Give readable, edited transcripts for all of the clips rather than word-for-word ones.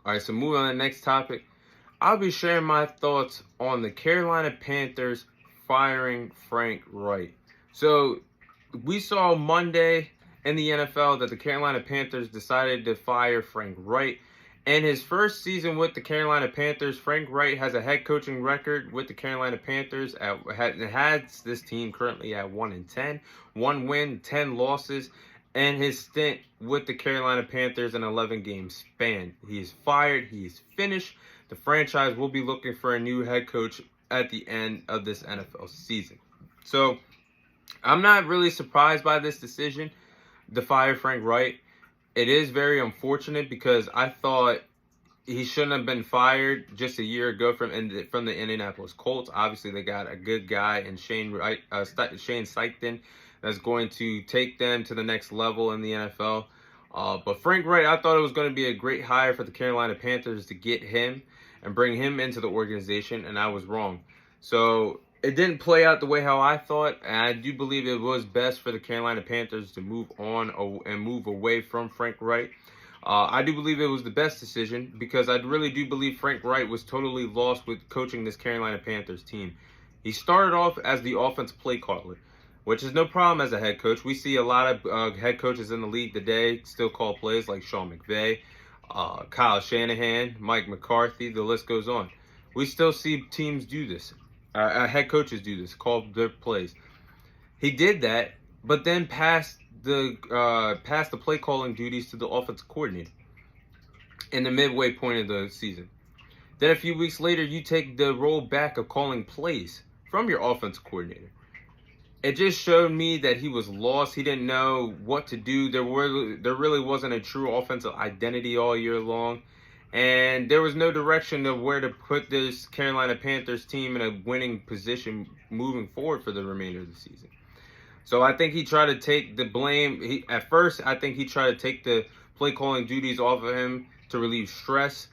All right, so moving on to the next topic. I'll be sharing my thoughts on the Carolina Panthers firing Frank Reich. So we saw Monday in the NFL that the Carolina Panthers decided to fire Frank Reich. In his first season with the Carolina Panthers, Frank Reich has a head coaching record with the Carolina Panthers. Has this team currently at 1-10, 1 win, 10 losses, and his stint with the Carolina Panthers an 11-game span. He is fired. He is finished. The franchise will be looking for a new head coach at the end of this NFL season. So I'm not really surprised by this decision to fire Frank Reich. It is very unfortunate because I thought he shouldn't have been fired just a year ago from the Indianapolis Colts. Obviously, they got a good guy in Shane Steichen that's going to take them to the next level in the NFL. But Frank Reich, I thought it was going to be a great hire for the Carolina Panthers to get him and bring him into the organization, and I was wrong. So it didn't play out the way how I thought, and I do believe it was best for the Carolina Panthers to move on and move away from Frank Reich. I do believe it was the best decision because I really do believe Frank Reich was totally lost with coaching this Carolina Panthers team. He started off as the offensive play caller, which is no problem as a head coach. We see a lot of head coaches in the league today still call plays like Sean McVay, Kyle Shanahan, Mike McCarthy, the list goes on. We still see teams do this. Head coaches do this, call their plays. He did that, but then passed the play calling duties to the offensive coordinator in the midway point of the season. Then a few weeks later, you take the role back of calling plays from your offensive coordinator. It just showed me that he was lost. He didn't know what to do. There really wasn't a true offensive identity all year long. And there was no direction of where to put this Carolina Panthers team in a winning position moving forward for the remainder of the season. So I think he tried to take the blame. At first, I think he tried to take the play calling duties off of him to relieve stress.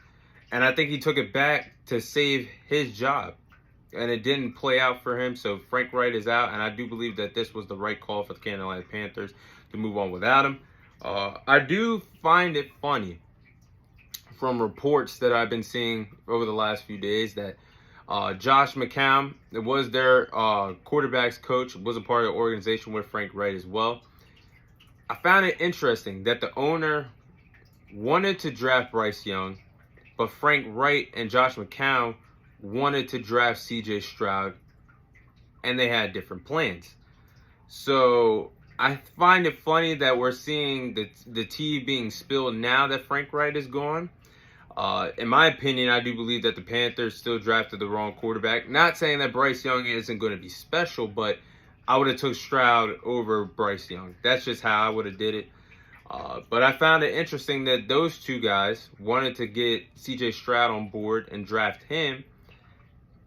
And I think he took it back to save his job. And it didn't play out for him. So Frank Reich is out. And I do believe that this was the right call for the Carolina Panthers to move on without him. I do find it funny from reports that I've been seeing over the last few days that Josh McCown was their quarterback's coach, was a part of the organization with Frank Reich as well. I found it interesting that the owner wanted to draft Bryce Young, but Frank Reich and Josh McCown wanted to draft CJ Stroud, and they had different plans. So I find it funny that we're seeing the tea being spilled now that Frank Reich is gone. In my opinion, I do believe that the Panthers still drafted the wrong quarterback. Not saying that Bryce Young isn't going to be special, but I would have took Stroud over Bryce Young. That's just how I would have did it. But I found it interesting that those two guys wanted to get CJ Stroud on board and draft him,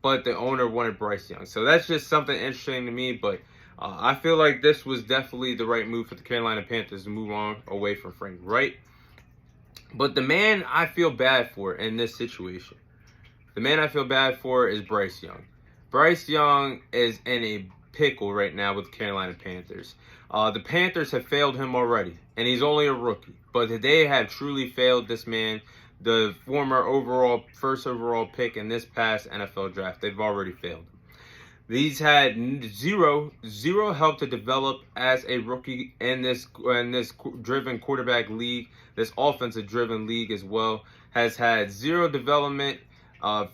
but the owner wanted Bryce Young. So that's just something interesting to me. But I feel like this was definitely the right move for the Carolina Panthers to move on away from Frank Reich. But the man I feel bad for in this situation, the man I feel bad for is Bryce Young. Bryce Young is in a pickle right now with the Carolina Panthers. The Panthers have failed him already, and he's only a rookie. But they have truly failed this man, the former first overall pick in this past NFL draft. They've already failed him. He's had zero help to develop as a rookie in this driven quarterback league, this offensive driven league as well. Has had zero development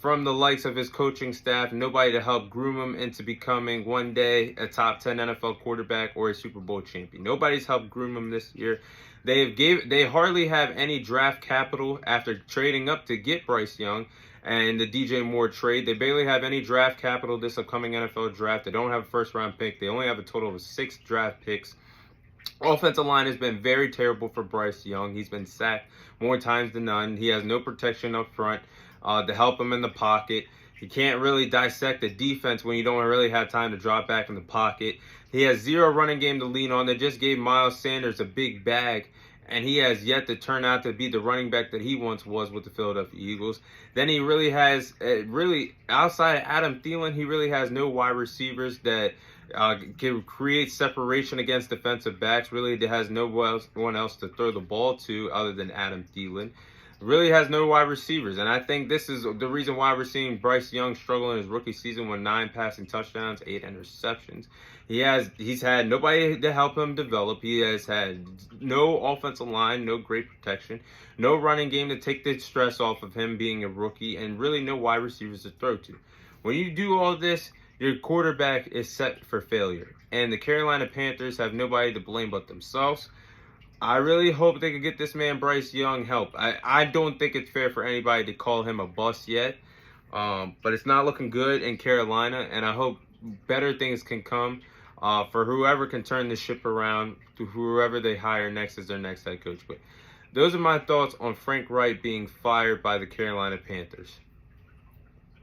from the likes of his coaching staff. Nobody to help groom him into becoming one day a top 10 NFL quarterback or a Super Bowl champion. Nobody's helped groom him this year. They hardly have any draft capital after trading up to get Bryce Young and the DJ Moore trade. They barely have any draft capital this upcoming NFL draft. They don't have a first-round pick. They only have a total of 6 draft picks. Offensive line has been very terrible for Bryce Young. He's been sacked more times than none. He has no protection up front to help him in the pocket. He can't really dissect the defense when you don't really have time to drop back in the pocket. He has zero running game to lean on. They just gave Miles Sanders a big bag, and he has yet to turn out to be the running back that he once was with the Philadelphia Eagles. Then he really has, outside of Adam Thielen, he really has no wide receivers that can create separation against defensive backs. Really has no one else to throw the ball to other than Adam Thielen. really has no wide receivers. And I think this is the reason why we're seeing Bryce Young struggle in his rookie season with 9 passing touchdowns, 8 interceptions. He's had nobody to help him develop. He has had no offensive line, no great protection, no running game to take the stress off of him being a rookie, and really no wide receivers to throw to. When you do all this, your quarterback is set for failure. And the Carolina Panthers have nobody to blame but themselves. I really hope they can get this man Bryce Young help. I don't think it's fair for anybody to call him a bust yet. But it's not looking good in Carolina, and I hope better things can come for whoever can turn the ship around, to whoever they hire next as their next head coach. But those are my thoughts on Frank Reich being fired by the Carolina Panthers.